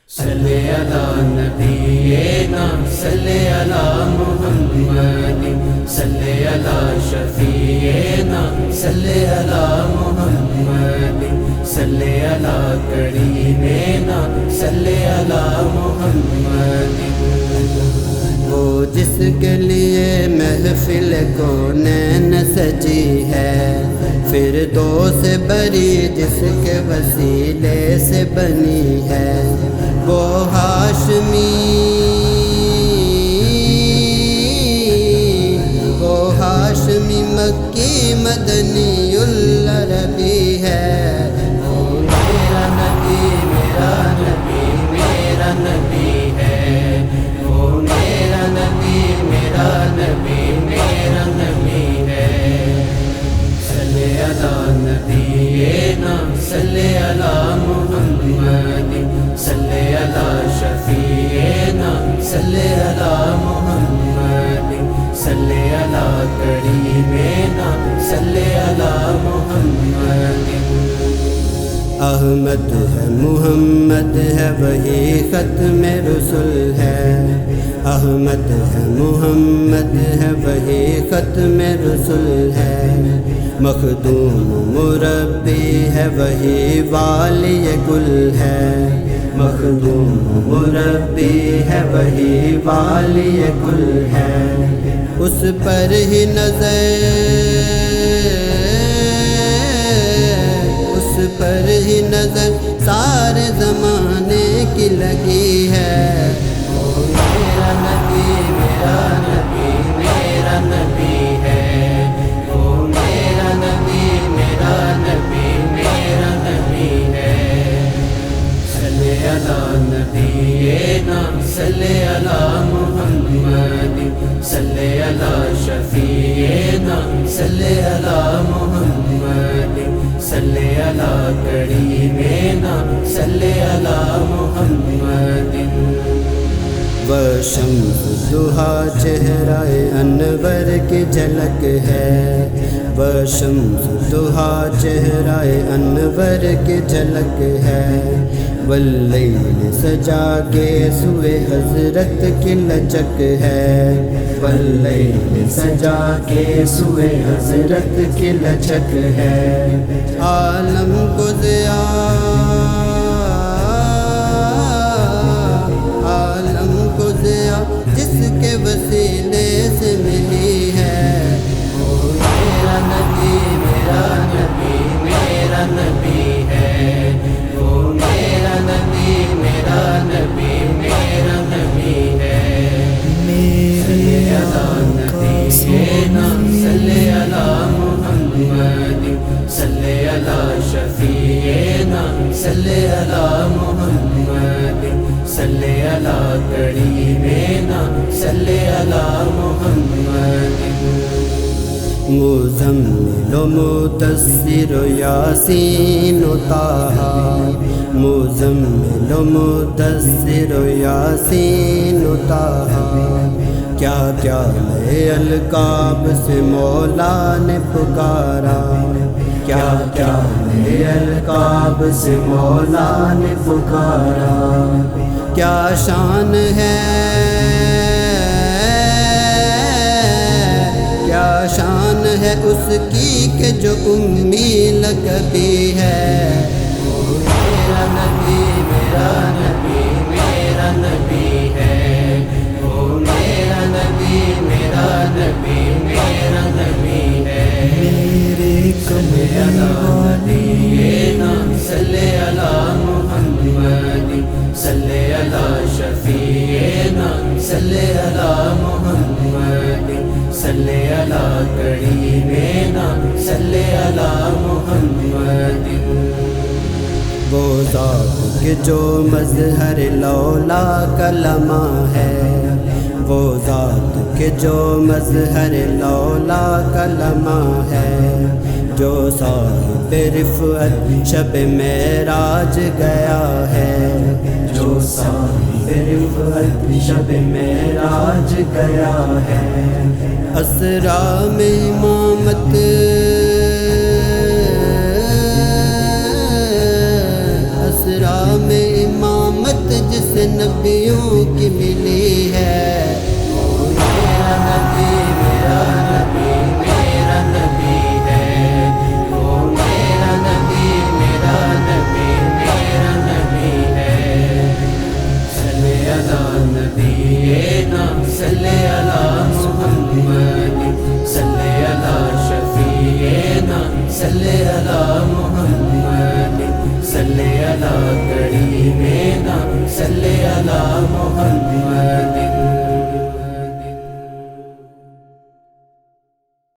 صلی علی نبینا صلی علی محمد صلی علی شفیعنا صلی علی محمد صلی علی کریمنا صلی علی محمد۔ وہ جس کے لیے محفل کونین سجی ہے، فردوس بری جس کے وسیلے سے بنی ہے، وہ ہاشمی مکی مدنی العربی ہے۔ وہ میرا نبی میرا نبی میرا نبی ہے، وہ میرا نبی میرا نبی میرا نبی ہے۔ صلی علی نبینا صلی علی محمد صلی علی شفیعنا صلی علی محمد صلی علی کریمنا صلی علی محمد۔ احمد ہے محمد ہے وہی ختم رسول ہے، احمد ہے محمد ہے وہی ختم رسول ہے، مخدوم مربی ہے وہی والی گل ہے، مخدوم مربی ہے وہی والی گل ہے، اس پر ہی نظر سارے زمانے کی لگی ہے۔ وہ میرا نبی میرا نبی میرا نبی ہے، وہ میرا نبی میرا نبی میرا نبی ہے۔ صلی علی نبینا صلی علی محمد صلی علی شفیعنا صلی علی محمد صلی علی کریمنا صلی علی محمد۔ وہ شمس ضحیٰ چہرہ انور کی جھلک ہے، وہ شمس ضحیٰ چہرہ انور کی جھلک ہے، واللیل سجا کے سوئے حضرت کی لچک ہے، واللیل سجا کے سوئے حضرت کی لچک ہے، عالم کو ضیاء جس کے وسیلے سے ملی ہے۔ وہ میرا نبی میرا نبی میرا نبی ہے، وہ میرا نبی میرا نبی میرا نبی ہے۔ صلی علی نبینا صلی علی محمد صلی علی شفیعنا صلی علی محمد صلی علی کریمنا صلی علی محمد۔ مزمل و مدثر و یاسین و طٰہٰ، مزمل و مدثر و یاسین و طٰہٰ، کیا کیا نئے القاب سے مولا نے پکارا، کیا کیا نئے القاب سے مولا نے پکارا، کیا شان ہے کیا شان ہے اس کی کہ جو امی لقبی ہے۔ وہ میرا نبی میرا نبی میرا نبی ہے، وہ میرا نبی میرا نبی میرا نبی ہے۔ صلی علی نبینا صلی علی محمد صلی علی شفیعنا صلی علی محمد صلی علی کریمنا صلی علی محمد۔ وہ ذات کے جو مظہر لولا کلمہ ہے، وہ ذات کے جو مظہر لولا کلمہ ہے، جو صاحب رفعت شب معراج گیا ہے، جو صاحب رفعت شب معراج گیا ہے، اسرا میں امامت اسرا میں امامت جس نبیوں کی ملی ہے۔ میرا نبی میرا نبی میرا نبی ہے، وہ میرا نبی میرا نبی میرا نبی ہے۔ صلی علی نبینا صلی علی محمد، صلی علی شفیعنا صلی علی محمد، صلی علی کریمنا صلی علی محمد۔